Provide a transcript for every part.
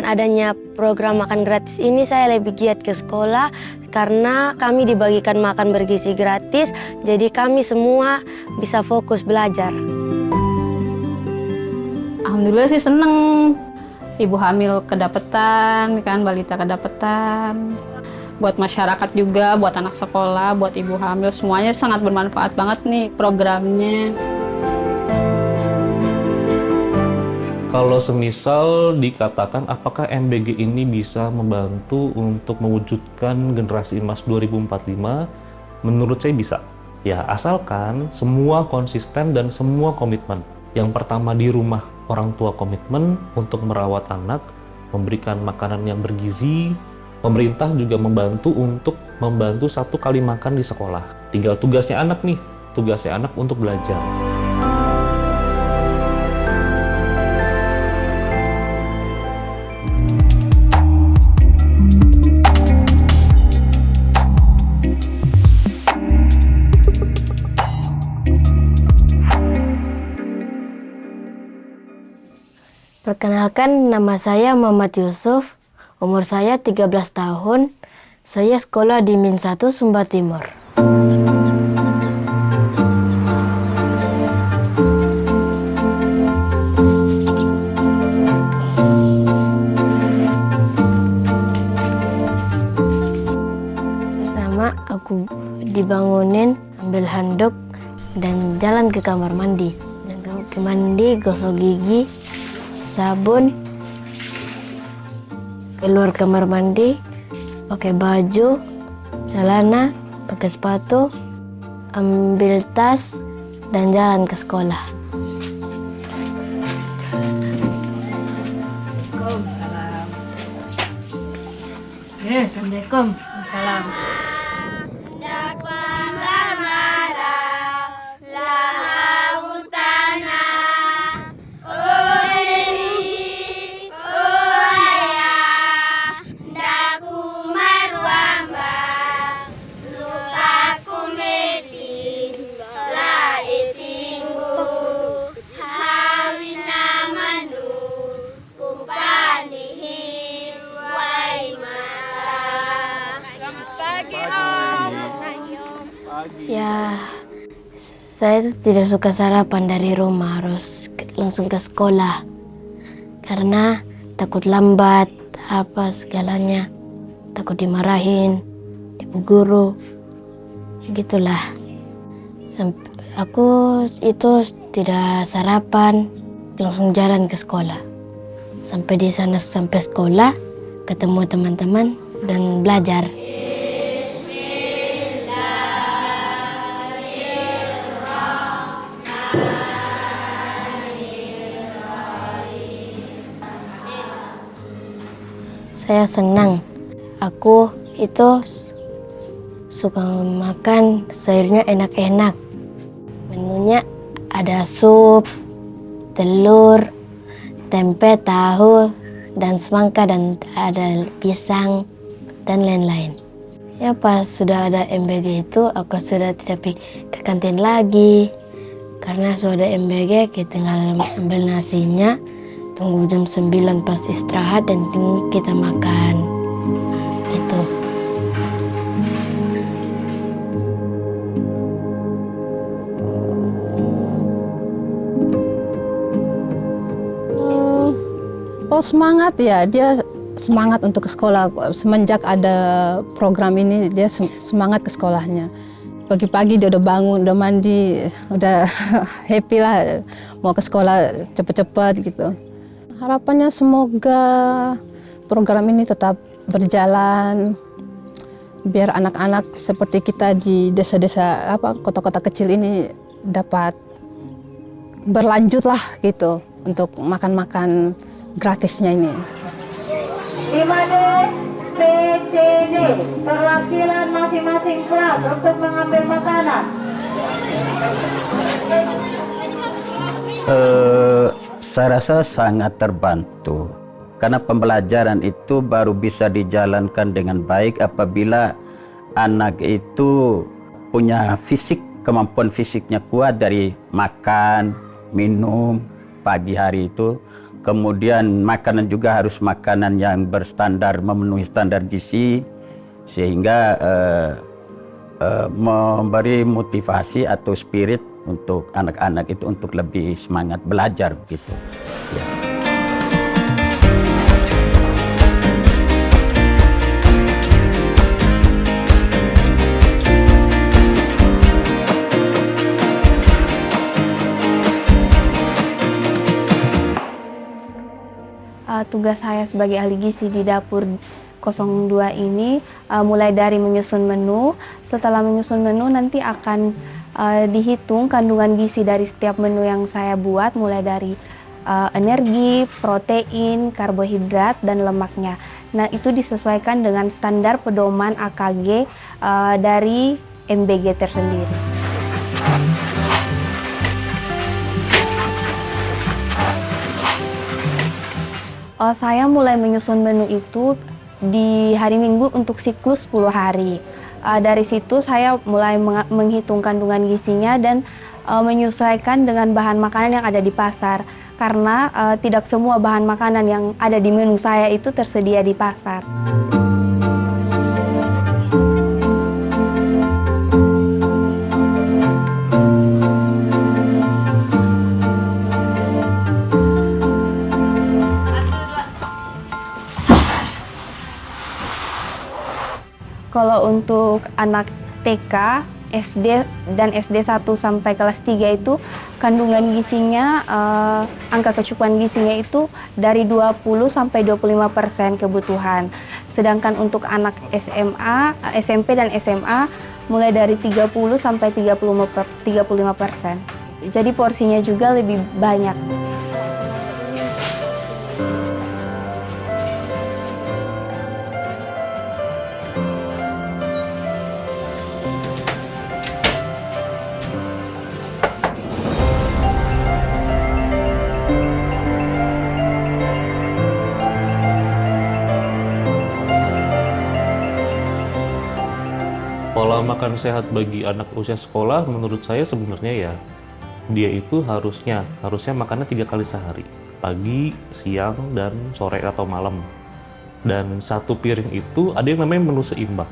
dengan adanya program makan gratis ini saya lebih giat ke sekolah karena kami dibagikan makan bergizi gratis, jadi kami semua bisa fokus belajar. Alhamdulillah sih seneng, ibu hamil kedapetan, kan balita kedapetan. Buat masyarakat juga, buat anak sekolah, buat ibu hamil, semuanya sangat bermanfaat banget nih programnya. Kalau semisal dikatakan apakah MBG ini bisa membantu untuk mewujudkan generasi emas 2045, menurut saya bisa. Ya, asalkan semua konsisten dan semua komitmen. Yang pertama di rumah, orang tua komitmen untuk merawat anak, memberikan makanan yang bergizi. Pemerintah juga membantu untuk membantu 1 kali makan di sekolah. Tinggal tugasnya anak nih, tugasnya anak untuk belajar. Perkenalkan, nama saya Muhammad Yusuf, umur saya 13 tahun, saya sekolah di Min 1 Sumba Timur. Pertama, aku dibangunin, ambil handuk, dan jalan ke kamar mandi. Dan ke mandi, gosok gigi, sabun, keluar kamar mandi, pakai baju, celana, pakai sepatu, ambil tas, dan jalan ke sekolah. Waalaikumsalam. Assalamualaikum. Salam. Ya, saya tidak suka sarapan dari rumah, harus langsung ke sekolah. Karena takut lambat, apa segalanya. Takut dimarahin, ibu guru. Gitulah. Aku itu tidak sarapan, langsung jalan ke sekolah. Sampai di sana, sampai sekolah, ketemu teman-teman, dan belajar. Saya senang. Aku itu suka makan sayurnya enak-enak. Menunya ada sup, telur, tempe, tahu, dan semangka, dan ada pisang, dan lain-lain. Ya, pas sudah ada MBG itu, aku sudah tidak pergi ke kantin lagi. Karena sudah ada MBG, kita tinggal ambil nasinya, tunggu jam 9 pas istirahat, dan kita makan. Gitu. Semangat ya, dia semangat untuk ke sekolah. Semenjak ada program ini, dia semangat ke sekolahnya. Pagi-pagi dia udah bangun, udah mandi, udah happy lah mau ke sekolah cepet-cepet gitu. Harapannya semoga program ini tetap berjalan, biar anak-anak seperti kita di desa-desa, kota-kota kecil ini dapat berlanjut lah gitu untuk makan-makan gratisnya ini. Di mana PCD, perwakilan masing-masing kelas untuk mengambil makanan. Saya rasa sangat terbantu karena pembelajaran itu baru bisa dijalankan dengan baik apabila anak itu punya fisik, kemampuan fisiknya kuat dari makan, minum pagi hari itu. Kemudian makanan juga harus makanan yang berstandar, memenuhi standar gizi, sehingga memberi motivasi atau spirit untuk anak-anak itu untuk lebih semangat belajar begitu. Ya. Tugas saya sebagai ahli gizi di dapur 02 ini mulai dari menyusun menu. Setelah menyusun menu nanti akan dihitung kandungan gizi dari setiap menu yang saya buat, mulai dari energi, protein, karbohidrat, dan lemaknya. Nah, itu disesuaikan dengan standar pedoman AKG dari MBG tersendiri. Saya mulai menyusun menu itu di hari Minggu untuk siklus 10 hari. Dari situ saya mulai menghitung kandungan gizinya dan menyesuaikan dengan bahan makanan yang ada di pasar. Karena tidak semua bahan makanan yang ada di menu saya itu tersedia di pasar. Kalau untuk anak TK, SD, dan SD 1 sampai kelas 3 itu kandungan gizinya, angka kecukupan gizinya itu dari 20 sampai 25% kebutuhan. Sedangkan untuk anak SMA, SMP dan SMA mulai dari 30 sampai 35%. Jadi porsinya juga lebih banyak. Pola makan sehat bagi anak usia sekolah menurut saya sebenarnya ya, dia itu harusnya makannya 3 kali sehari, pagi, siang, dan sore atau malam. Dan satu piring itu ada yang namanya menu seimbang.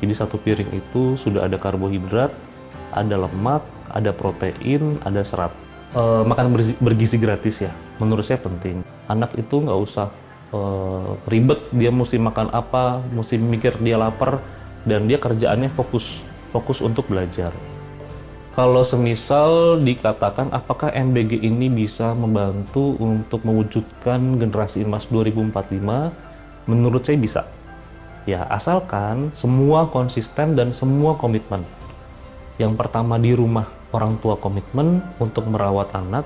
Jadi satu piring itu sudah ada karbohidrat, ada lemak, ada protein, ada serat. Makanan bergizi gratis ya, menurut saya penting. Anak itu nggak usah ribet, dia mesti makan apa, mesti mikir dia lapar, dan dia kerjaannya fokus untuk belajar. Kalau semisal dikatakan apakah MBG ini bisa membantu untuk mewujudkan generasi emas 2045, menurut saya bisa. Ya, asalkan semua konsisten dan semua komitmen. Yang pertama di rumah, orang tua komitmen untuk merawat anak,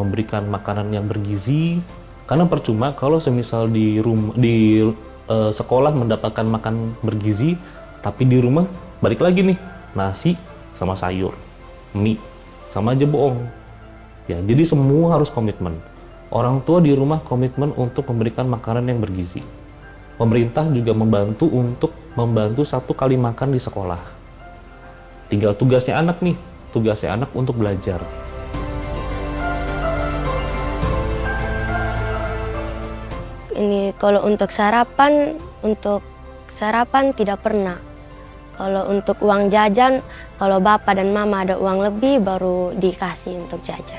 memberikan makanan yang bergizi. Karena percuma kalau semisal di sekolah mendapatkan makan bergizi, tapi di rumah balik lagi nih, nasi sama sayur, mie sama aja bohong. Ya, jadi semua harus komitmen. Orang tua di rumah komitmen untuk memberikan makanan yang bergizi. Pemerintah juga membantu 1 kali makan di sekolah. Tinggal tugasnya anak untuk belajar. Ini kalau untuk sarapan tidak pernah. Kalau untuk uang jajan, kalau bapak dan mama ada uang lebih baru dikasih untuk jajan.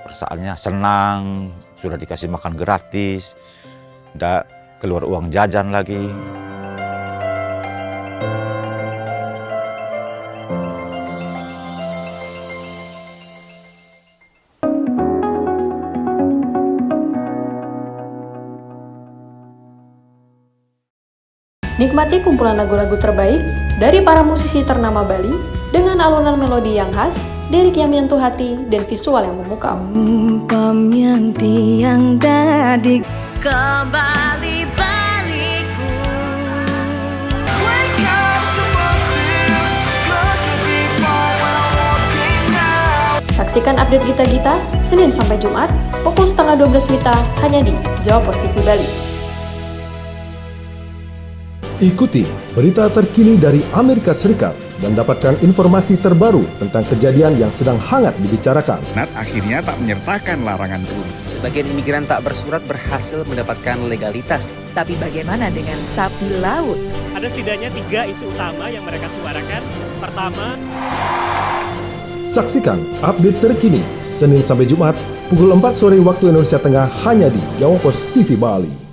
Perasaannya senang, sudah dikasih makan gratis, tidak keluar uang jajan lagi. Nikmati kumpulan lagu-lagu terbaik dari para musisi ternama Bali dengan alunan melodi yang khas, lirik yang menyentuh hati, dan visual yang memukau. Yang dadi kembali baliku. Saksikan update Gita-Gita Senin sampai Jumat pukul 11:30 WITA hanya di Jawa Pos TV Bali. Ikuti berita terkini dari Amerika Serikat dan dapatkan informasi terbaru tentang kejadian yang sedang hangat dibicarakan. Akhirnya tak menyertakan larangan turun. Sebagian imigran tak bersurat berhasil mendapatkan legalitas. Tapi bagaimana dengan sapi laut? Ada setidaknya 3 isu utama yang mereka suarakan. Pertama, saksikan update terkini Senin sampai Jumat pukul 4 sore waktu Indonesia Tengah hanya di Jawa Pos TV Bali.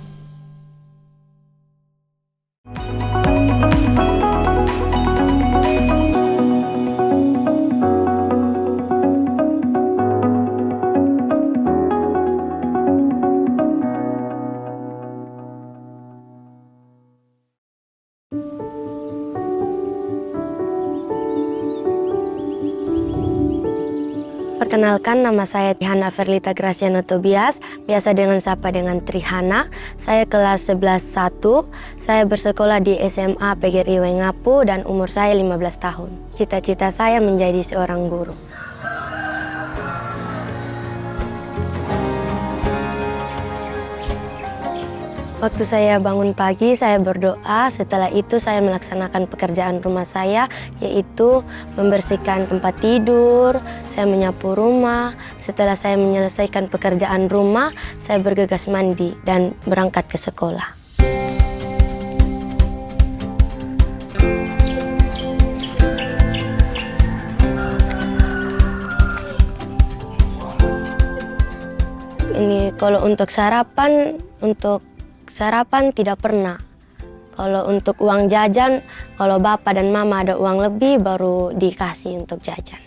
Perkenalkan, nama saya Trihana Ferlita Graciano Tobias, biasa dengan sapa dengan Trihana. Saya kelas 11-1, saya bersekolah di SMA PGRI Wengapu dan umur saya 15 tahun. Cita-cita saya menjadi seorang guru. Waktu saya bangun pagi, saya berdoa. Setelah itu saya melaksanakan pekerjaan rumah saya, yaitu membersihkan tempat tidur, saya menyapu rumah. Setelah saya menyelesaikan pekerjaan rumah, saya bergegas mandi dan berangkat ke sekolah. Ini kalau untuk sarapan tidak pernah. Kalau untuk uang jajan, kalau bapak dan mama ada uang lebih baru dikasih untuk jajan.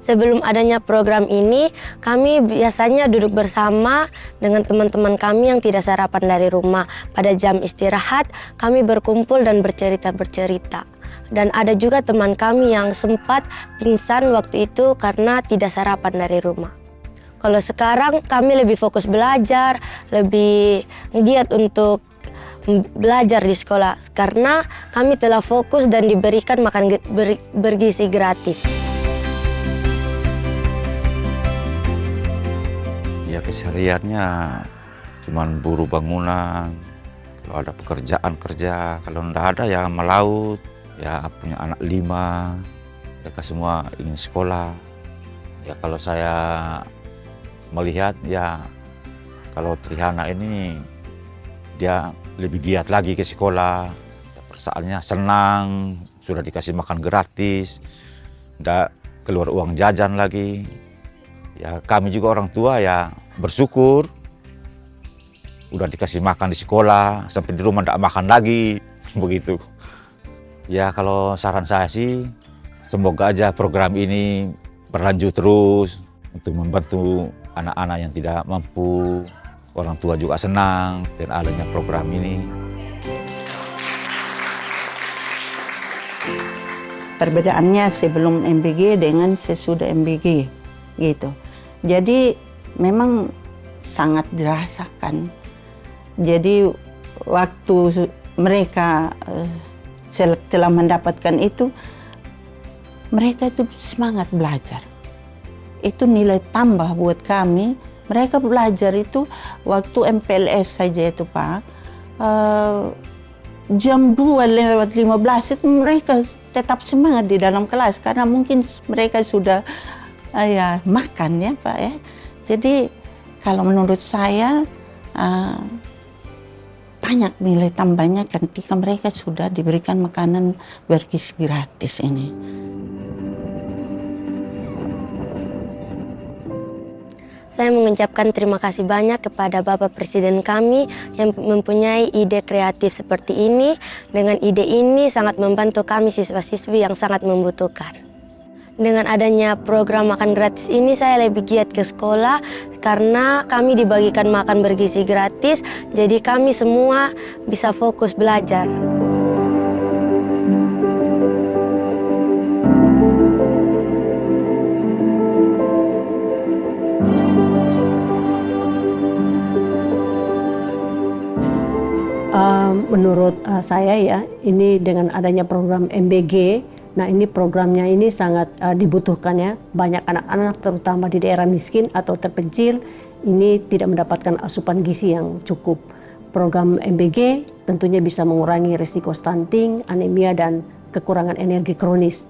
Sebelum adanya program ini, kami biasanya duduk bersama dengan teman-teman kami yang tidak sarapan dari rumah. Pada jam istirahat, kami berkumpul dan bercerita. Dan ada juga teman kami yang sempat pingsan waktu itu karena tidak sarapan dari rumah. Kalau sekarang kami lebih fokus belajar, lebih giat untuk belajar di sekolah karena kami telah fokus dan diberikan makan bergizi gratis. Ya kesehariannya cuman buruh bangunan, kalau ada pekerjaan kerja, kalau enggak ada ya melaut, ya punya anak 5, mereka semua ingin sekolah. Ya kalau saya melihat ya kalau Trihana ini dia lebih giat lagi ke sekolah, ya, perasaannya senang, sudah dikasih makan gratis, nggak keluar uang jajan lagi. Ya kami juga orang tua ya bersyukur, udah dikasih makan di sekolah, sampai di rumah nggak makan lagi, begitu. Ya kalau saran saya sih, semoga aja program ini berlanjut terus untuk membantu anak-anak yang tidak mampu. Orang tua juga senang dengan adanya program ini. Perbedaannya sebelum MBG dengan sesudah MBG gitu. Jadi memang sangat dirasakan. Jadi waktu mereka setelah mendapatkan itu, mereka itu semangat belajar. Itu nilai tambah buat kami. Mereka belajar itu waktu MPLS saja itu Pak, jam 2:15 itu mereka tetap semangat di dalam kelas karena mungkin mereka sudah ya makan ya Pak ya. Jadi kalau menurut saya banyak nilai tambahnya ketika mereka sudah diberikan makanan bergizi gratis ini. Saya mengucapkan terima kasih banyak kepada Bapak Presiden kami yang mempunyai ide kreatif seperti ini. Dengan ide ini sangat membantu kami siswa-siswi yang sangat membutuhkan. Dengan adanya program makan gratis ini saya lebih giat ke sekolah karena kami dibagikan makan bergizi gratis, jadi kami semua bisa fokus belajar. Menurut saya ya, ini dengan adanya program MBG, nah ini programnya ini sangat dibutuhkan ya. Banyak anak-anak terutama di daerah miskin atau terpencil ini tidak mendapatkan asupan gizi yang cukup. program MBG tentunya bisa mengurangi risiko stunting, anemia, dan kekurangan energi kronis.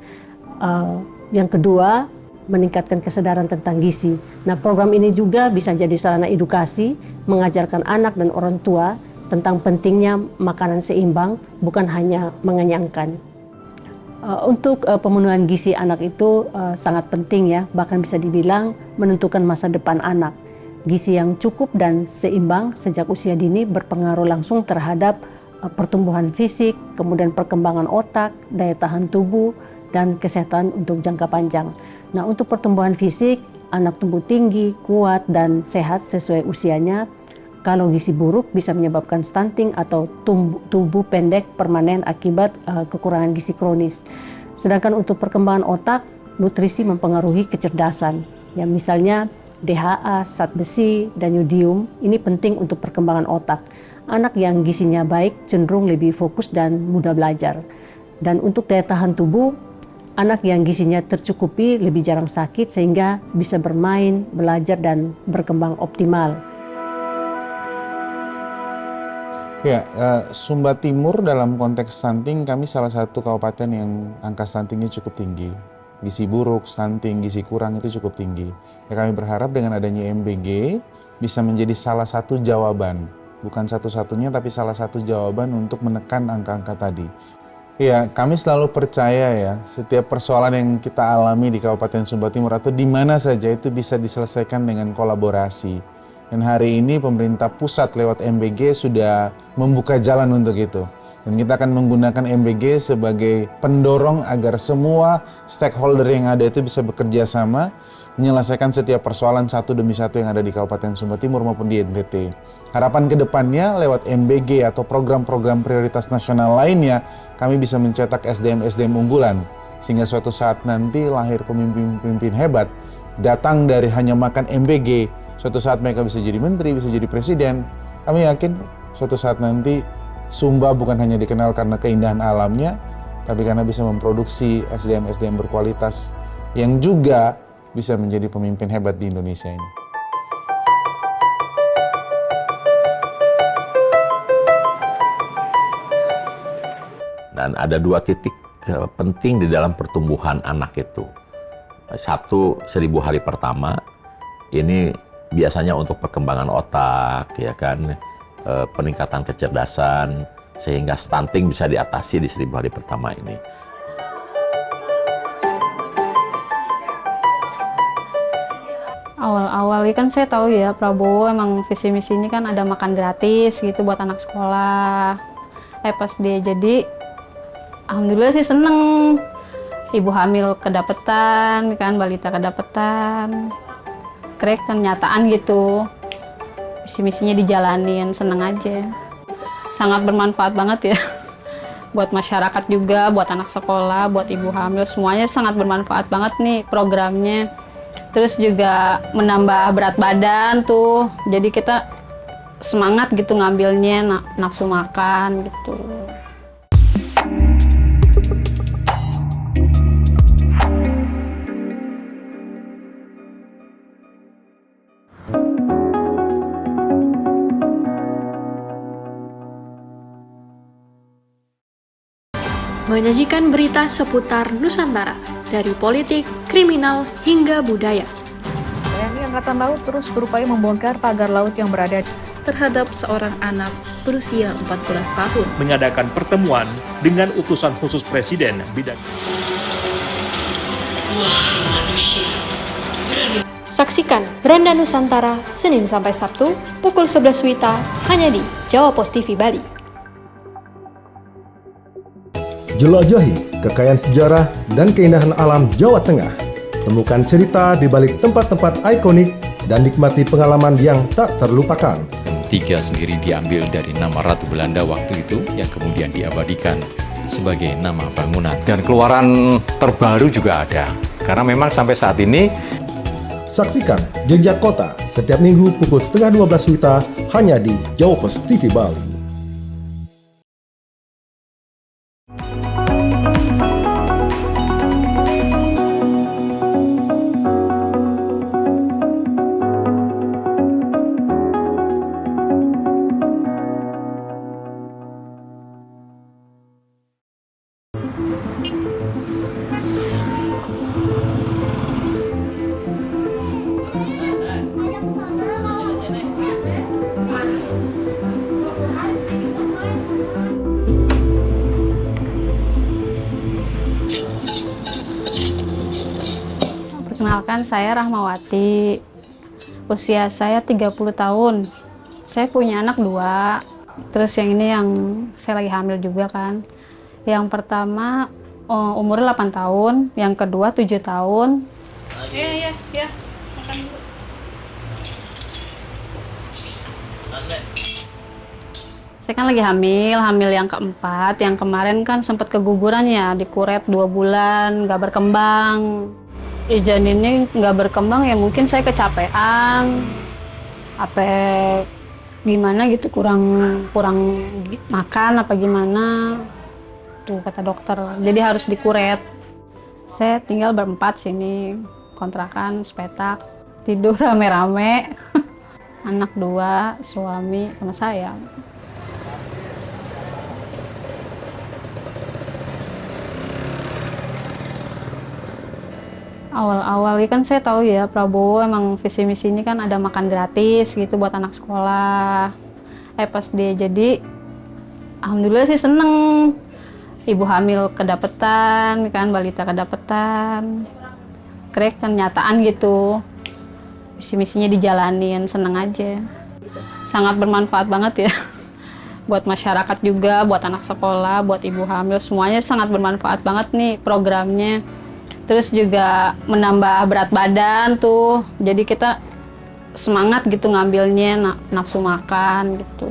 Yang kedua, meningkatkan kesadaran tentang gizi. Nah, program ini juga bisa jadi sarana edukasi, mengajarkan anak dan orang tua tentang pentingnya makanan seimbang, bukan hanya mengenyangkan. Untuk pemenuhan gizi anak itu sangat penting ya, bahkan bisa dibilang menentukan masa depan anak. Gizi yang cukup dan seimbang sejak usia dini berpengaruh langsung terhadap pertumbuhan fisik, kemudian perkembangan otak, daya tahan tubuh, dan kesehatan untuk jangka panjang. Nah, untuk pertumbuhan fisik, anak tumbuh tinggi, kuat, dan sehat sesuai usianya. Kalau gizi buruk bisa menyebabkan stunting atau tubuh pendek permanen akibat kekurangan gizi kronis. Sedangkan untuk perkembangan otak, nutrisi mempengaruhi kecerdasan. Ya, misalnya DHA, zat besi, dan yodium ini penting untuk perkembangan otak. Anak yang gizinya baik cenderung lebih fokus dan mudah belajar. Dan untuk daya tahan tubuh, anak yang gizinya tercukupi lebih jarang sakit sehingga bisa bermain, belajar, dan berkembang optimal. Ya, Sumba Timur dalam konteks stunting, kami salah satu kabupaten yang angka stuntingnya cukup tinggi. Gizi buruk, stunting, gizi kurang itu cukup tinggi. Ya, kami berharap dengan adanya MBG bisa menjadi salah satu jawaban. Bukan satu-satunya, tapi salah satu jawaban untuk menekan angka-angka tadi. Ya, kami selalu percaya ya, setiap persoalan yang kita alami di Kabupaten Sumba Timur atau di mana saja itu bisa diselesaikan dengan kolaborasi. Dan hari ini pemerintah pusat lewat MBG sudah membuka jalan untuk itu. Dan kita akan menggunakan MBG sebagai pendorong agar semua stakeholder yang ada itu bisa bekerja sama menyelesaikan setiap persoalan satu demi satu yang ada di Kabupaten Sumba Timur maupun di NTT. Harapan kedepannya lewat MBG atau program-program prioritas nasional lainnya, kami bisa mencetak SDM-SDM unggulan. Sehingga suatu saat nanti lahir pemimpin-pemimpin hebat, datang dari hanya makan MBG, suatu saat mereka bisa jadi menteri, bisa jadi presiden. Kami yakin suatu saat nanti Sumba bukan hanya dikenal karena keindahan alamnya, tapi karena bisa memproduksi SDM-SDM berkualitas yang juga bisa menjadi pemimpin hebat di Indonesia ini. Dan ada dua titik penting di dalam pertumbuhan anak itu. Satu, 1000 hari pertama, ini biasanya untuk perkembangan otak, ya kan, peningkatan kecerdasan, sehingga stunting bisa diatasi di 1000 hari pertama ini. Awal-awal kan saya tahu ya Prabowo emang visi misinya kan ada makan gratis gitu buat anak sekolah. Pas dia jadi, alhamdulillah sih seneng. Ibu hamil kedapetan, kan balita kedapetan. Krek kenyataan gitu. Visi misinya dijalanin, seneng aja. Sangat bermanfaat banget ya. Buat masyarakat juga, buat anak sekolah, buat ibu hamil, semuanya sangat bermanfaat banget nih programnya. Terus juga menambah berat badan tuh, jadi kita semangat gitu ngambilnya, nafsu makan gitu. Menyajikan berita seputar Nusantara, dari politik, kriminal, hingga budaya. TNI Angkatan Laut terus berupaya membongkar pagar laut yang berada terhadap seorang anak berusia 14 tahun. Mengadakan pertemuan dengan utusan khusus Presiden bidang. Saksikan Beranda Nusantara Senin sampai Sabtu pukul 11 WITA hanya di Jawa Pos TV Bali. Jelajahi kekayaan sejarah dan keindahan alam Jawa Tengah. Temukan cerita di balik tempat-tempat ikonik dan nikmati pengalaman yang tak terlupakan. Tiga sendiri diambil dari nama Ratu Belanda waktu itu yang kemudian diabadikan sebagai nama bangunan. Dan keluaran terbaru juga ada. Karena memang sampai saat ini. Saksikan Jejak Kota setiap minggu pukul 11:30 WITA hanya di Jawa Pos TV Bali. Perkenalkan, saya Rahmawati. Usia saya 30 tahun. Saya punya anak 2. Terus yang ini yang saya lagi hamil juga kan. Yang pertama umur 8 tahun, yang kedua 7 tahun. Iya. Makan dulu. Saya kan lagi hamil yang keempat. Yang kemarin kan sempat keguguran ya, dikuret 2 bulan, nggak berkembang. Janinnya nggak berkembang ya mungkin saya kecapean, apa gimana gitu, kurang makan apa gimana. Tuh kata dokter, jadi harus dikuret. Saya tinggal berempat sini, kontrakan sepetak, tidur rame-rame. Anak 2, suami sama saya. Awal-awal kan saya tahu ya Prabowo emang visi misinya kan ada makan gratis gitu buat anak sekolah. Pas dia jadi, alhamdulillah sih seneng. Ibu hamil kedapetan, kan balita kedapetan. Krek kenyataan gitu. Visi misinya dijalanin, seneng aja. Sangat bermanfaat banget ya. Buat masyarakat juga, buat anak sekolah, buat ibu hamil, semuanya sangat bermanfaat banget nih programnya. Terus juga menambah berat badan tuh, jadi kita semangat gitu ngambilnya, nafsu makan gitu.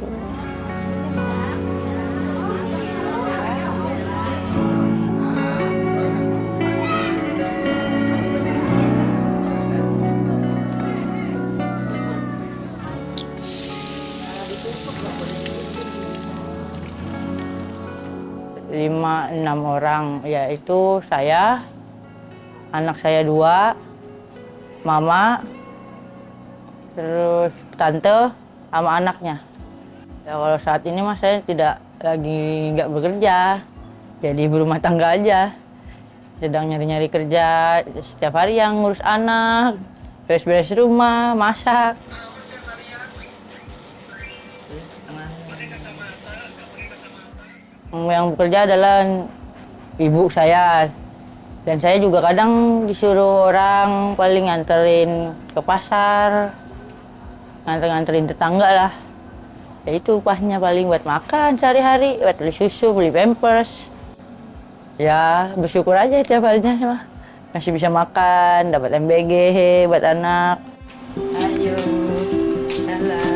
Enam orang, yaitu saya, anak saya 2, mama, terus tante, sama anaknya. Ya, kalau saat ini mas saya nggak bekerja, jadi ibu rumah tangga aja. Sedang nyari-nyari kerja, setiap hari yang ngurus anak, beres-beres rumah, masak. Yang bekerja adalah ibu saya. Dan saya juga kadang disuruh orang paling nganterin ke pasar, nganterin tetangga lah. Ya itu upahnya paling buat makan sehari-hari, buat beli susu, beli pampers. Ya bersyukur aja tiap harinya mah. Masih bisa makan, dapat MBG buat anak. Ayo, jalan.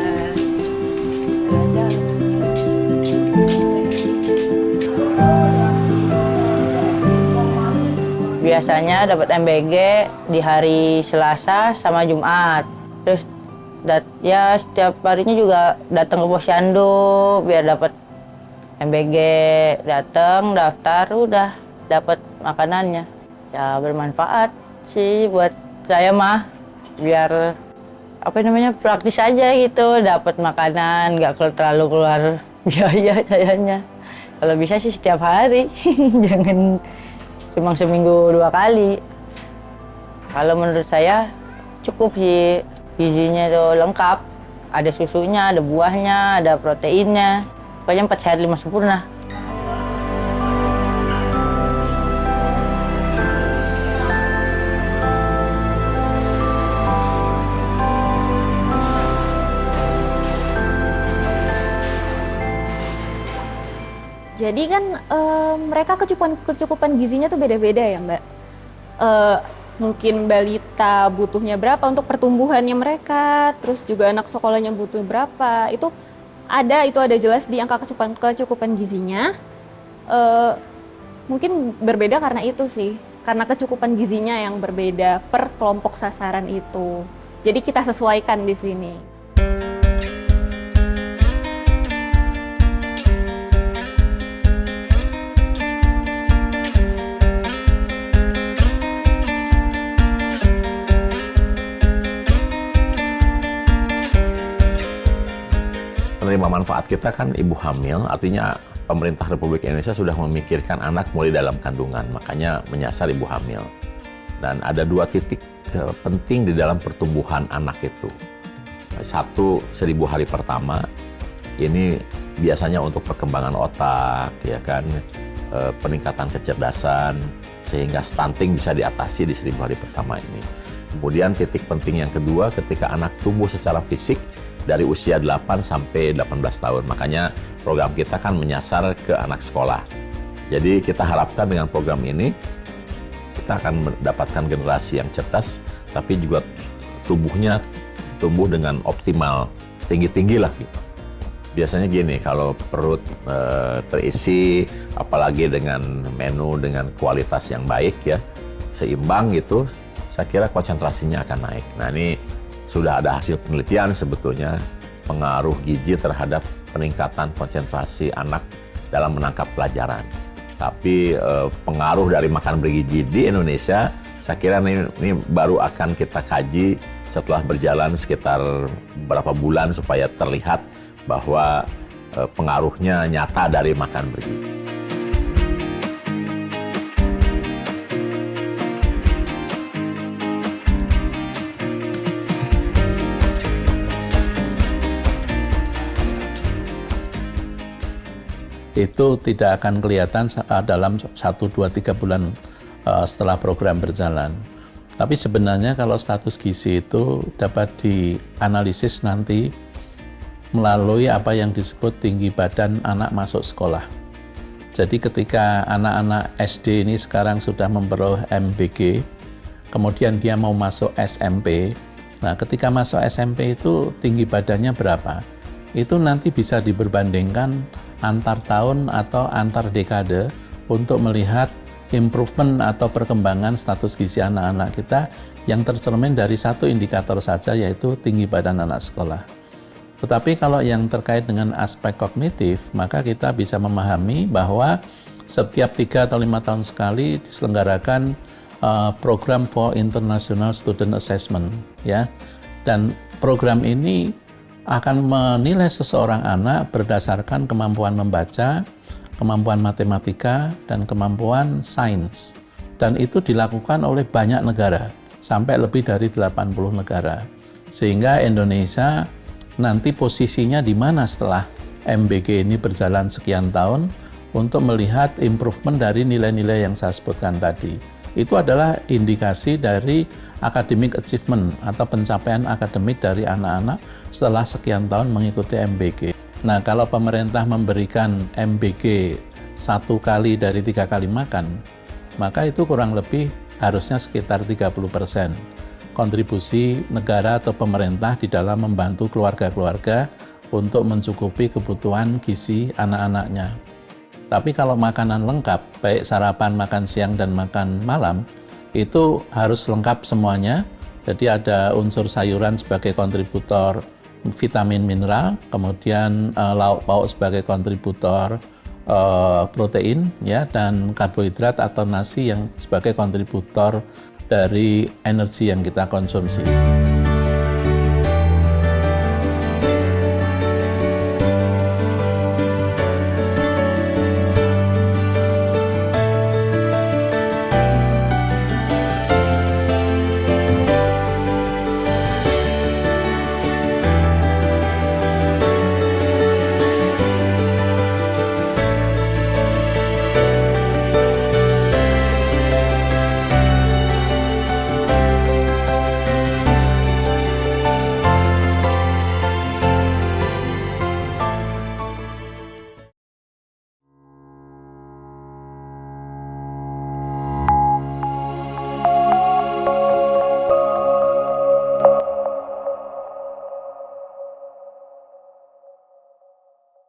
Biasanya dapat MBG di hari Selasa sama Jumat. Terus ya setiap harinya juga datang ke posyandu biar dapat MBG. Datang, daftar, udah dapat makanannya. Ya bermanfaat sih buat saya mah. Biar praktis aja gitu, dapat makanan, nggak terlalu keluar biaya sayanya. Kalau bisa sih setiap hari, jangan cuma seminggu 2 kali. Kalau menurut saya cukup sih, gizinya itu lengkap. Ada susunya, ada buahnya, ada proteinnya. Pokoknya 4 sehat 5 sempurna. Jadi kan mereka kecukupan gizinya tuh beda-beda ya Mbak. Mungkin balita butuhnya berapa untuk pertumbuhannya mereka, terus juga anak sekolahnya butuh berapa. Itu ada jelas di angka kecukupan gizinya. Mungkin berbeda karena itu sih, karena kecukupan gizinya yang berbeda per kelompok sasaran itu. Jadi kita sesuaikan di sini. Penerima manfaat kita kan ibu hamil, artinya pemerintah Republik Indonesia sudah memikirkan anak mulai dalam kandungan, makanya menyasar ibu hamil. Dan ada 2 titik penting di dalam pertumbuhan anak itu. 1, 1000 hari pertama, ini biasanya untuk perkembangan otak, ya kan, peningkatan kecerdasan, sehingga stunting bisa diatasi di 1000 hari pertama ini. Kemudian titik penting yang kedua, ketika anak tumbuh secara fisik dari usia 8 sampai 18 tahun. Makanya program kita kan menyasar ke anak sekolah. Jadi kita harapkan dengan program ini, kita akan mendapatkan generasi yang cerdas, tapi juga tubuhnya tumbuh dengan optimal, tinggi-tinggi lah gitu. Biasanya gini, kalau perut terisi, apalagi dengan menu dengan kualitas yang baik ya, seimbang gitu, saya kira konsentrasinya akan naik. Nah ini sudah ada hasil penelitian sebetulnya pengaruh gizi terhadap peningkatan konsentrasi anak dalam menangkap pelajaran. Tapi pengaruh dari makan bergizi di Indonesia, saya kira ini baru akan kita kaji setelah berjalan sekitar beberapa bulan supaya terlihat bahwa pengaruhnya nyata dari makan bergizi. Itu tidak akan kelihatan dalam 1, 2, 3 bulan setelah program berjalan. Tapi sebenarnya kalau status gizi itu dapat dianalisis nanti melalui apa yang disebut tinggi badan anak masuk sekolah. Jadi ketika anak-anak SD ini sekarang sudah memperoleh MBG, kemudian dia mau masuk SMP, nah ketika masuk SMP itu tinggi badannya berapa? Itu nanti bisa diperbandingkan antar tahun atau antar dekade untuk melihat improvement atau perkembangan status gizi anak-anak kita yang tercermin dari satu indikator saja, yaitu tinggi badan anak sekolah. Tetapi kalau yang terkait dengan aspek kognitif, maka kita bisa memahami bahwa setiap 3 atau 5 tahun sekali diselenggarakan program for International Student Assessment, ya. Dan program ini akan menilai seseorang anak berdasarkan kemampuan membaca, kemampuan matematika, dan kemampuan sains. Dan itu dilakukan oleh banyak negara, sampai lebih dari 80 negara. Sehingga Indonesia nanti posisinya di mana setelah MBG ini berjalan sekian tahun untuk melihat improvement dari nilai-nilai yang saya sebutkan tadi. Itu adalah indikasi dari academic achievement atau pencapaian akademik dari anak-anak setelah sekian tahun mengikuti MBG. Nah, kalau pemerintah memberikan MBG 1 kali dari 3 kali makan, maka itu kurang lebih harusnya sekitar 30% kontribusi negara atau pemerintah di dalam membantu keluarga-keluarga untuk mencukupi kebutuhan gizi anak-anaknya. Tapi kalau makanan lengkap, baik sarapan, makan siang, dan makan malam, itu harus lengkap semuanya. Jadi ada unsur sayuran sebagai kontributor vitamin mineral, kemudian lauk pauk sebagai kontributor protein, ya, dan karbohidrat atau nasi yang sebagai kontributor dari energi yang kita konsumsi.